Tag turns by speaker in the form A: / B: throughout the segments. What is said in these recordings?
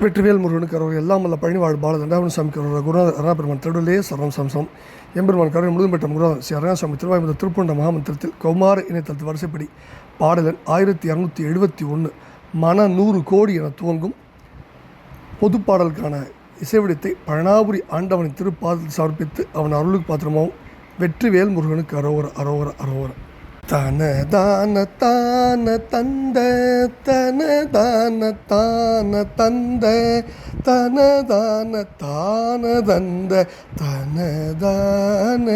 A: வெற்றிவேல் முருகனுக்கு அரோகர் எல்லாம் வல்ல பழனிவாழ் பால தண்டாவன சாமிக்கு அரோகர் குருநாதர் அருணாபெருமான் திருடலே சரணம் சம்சம் எம்பெருமான் கருணை முழுதும் பெற்ற குருநாதர் ஸ்ரீ அருணாசாமி திருவாயுமத திருப்பூண்ட மகாமந்திரத்தில் கௌமார இணையதளத்து வரிசைப்படி பாடலன் 1271 மன 100 கோடி என துவங்கும் பொதுப்பாடலுக்கான இசைவடித்தை பழனாபுரி ஆண்டவனின் திருப்பாதத்தில் சமர்ப்பித்து அவன் அருளுக்கு பாத்திரமாகவும் வெற்றிவேல் முருகனுக்கு அரோகர் அரோகர் அரோகர். தன தான தான தந்த தன தான தான தந்த தன தான தான தந்த தன தான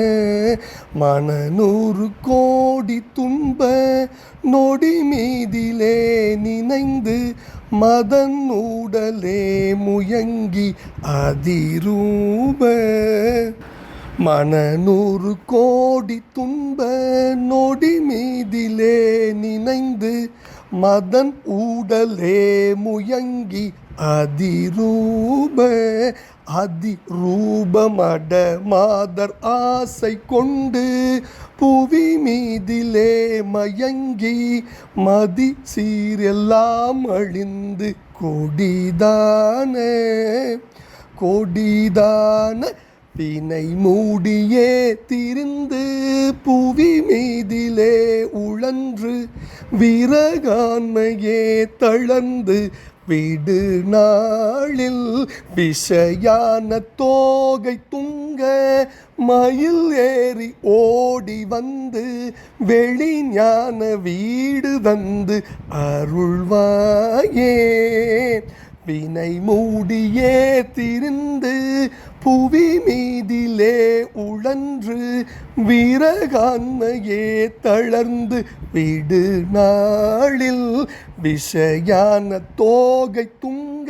A: மன 100 கோடி துன்ப நொடி மீதிலே நினைந்து மதன் உடலே முயங்கி அதிரூப மன 100 கோடி துன்ப நொடி மீதிலே நினைந்து மதன் உடலே முயங்கி அதிரூப அதிரூபமட மாதர் ஆசை கொண்டு புவி மீதிலே மயங்கி மதி சீரெல்லாம் அழிந்து கொடிதான கொடிதான வினை மூடியே திரிந்து புவி மீதிலே உழன்று விரகான்மையே தளர்ந்து விடு நாளில் விஷயான தோகை துங்க மயில் ஏறி ஓடி வந்து வெளிஞான வீடு தந்து அருள்வாயே வினை மூடியே திரிந்து புவி மீதிலே உழன்று வீரகான்மையே தளர்ந்து விடு நாளில் விஷயான தோகை துங்க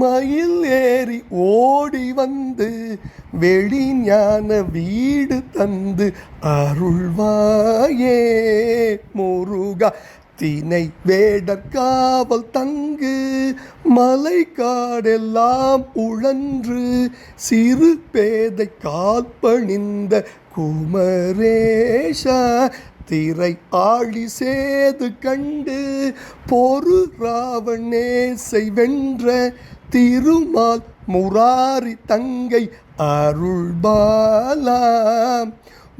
A: மயில் ஏறி ஓடி வந்து வெளிஞான வீடு தந்து அருள்வாயே முருகா. தினை வேடற்காவல் தங்கு மலை காடெல்லாம் உழன்று சிறு பேதை கால்பணிந்த குமரேஷா திரை ஆழி சேது கண்டு பொறு ராவணேசை வென்ற திருமால் முராரி தங்கை அருள்பாலா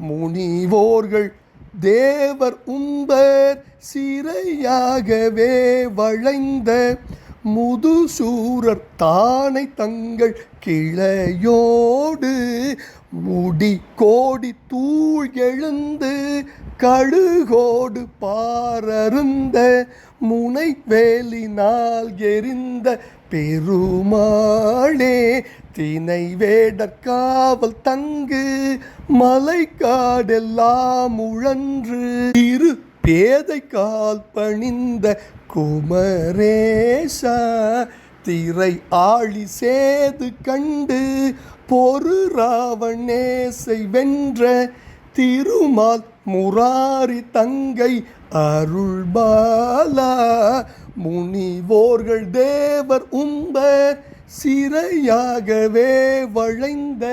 A: முனிவோர்கள் தேவர் உம்பர் சிறையாகவே வளைந்த முதுசூரர் தானை தங்கள் கிளையோடு முடி கோடி தூள் எழுந்து கழுகோடு பாரருந்த முனை வேலினால் எரிந்த பெருமாளே தினை வேடற்காவல் தங்கு மலை காடெல்லாம் உழன்று இரு பேதை கால் பணிந்த குமரேசா திரை ஆழி சேது கண்டு பொறு ராவணேசை வென்ற திருமால் முராரி தங்கை அருள்பாலா முனிவோர்கள் தேவர் உம்பர் சிறையாகவே வளைந்த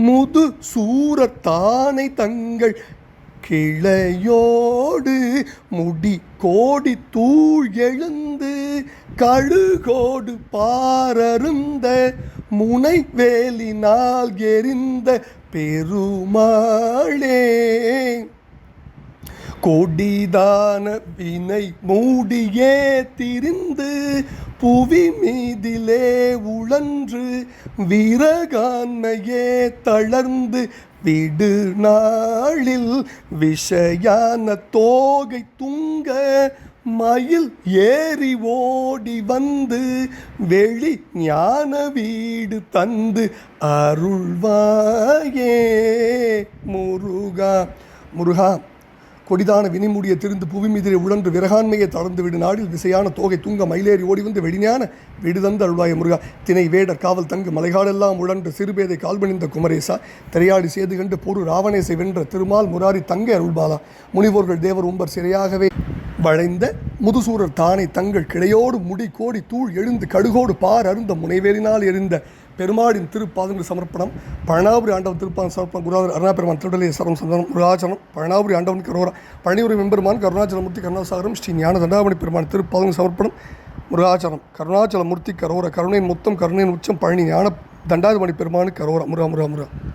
A: முது சூரர் தானை தங்கள் கிளையோடு முடி கோடி தூள் எழுந்து கழுகோடு பாரருந்த முனை வேலினால் எரிந்த பெருமாளே கொடிதான வினை மூடியே திரிந்து புவி மீதிலே உழன்று விரகான்மையே தளர்ந்து விடு நாளில் விஷயான தோகை துங்க மயில் ஏறி ஓடி வந்து வெளி ஞான வீடு தந்து அருள்வாயே முருகா. முருகா கொடிதான வினிமூடிய திருந்து புவி மீதிலே உழன்று விரகான்மையை தளர்ந்து விடு நாடில் விசையான தோகை தூங்க மயிலேறி ஓடி வந்து வெளிஞான வீடு தந்து அருள்வாய முருகா. தினை வேடர் காவல் தங்கு மலைகாடெல்லாம் உழன்று சிறுபேதை கால்பணிந்த குமரேசா திரையாடி சேது கண்டு பொறு ராவணேசை வென்ற திருமால் முராரி தங்கை அருள்பாலா முனிவோர்கள் தேவர் உம்பர் சிறையாகவே வளைந்த முதுசூரர் தானை தங்கள் கிளையோடு முடி கோடி தூள் எழுந்து கடுகோடு பார் அருந்த முனைவேலினால் எரிந்த பெருமாளின் திருப்பாதங்கள் சமர்ப்பணம். பழனாபுரி ஆண்டவன் திருப்பாதம் சமர்ப்பணம். குருநாதர் அருணாபெருமான் திருடலே சரணம் சந்தனம் முருகாச்சரணம். பழனாபுரி ஆண்டவன் கரோரா பழனியூர் வெம்பெருமான் கருணாச்சலமூர்த்தி கருணாசாகரம் ஸ்ரீ ஞான தண்டாமணி பெருமான் திருப்பாதங்கள் சமர்ப்பணம். முருகாச்சரம் கருணாச்சல மூர்த்தி கரோர கருணையின் மொத்தம் கருணையின் உச்சம் பழனி ஞான தண்டாதிபதி பெருமானு கரோரா முருகா முருகா முருகா.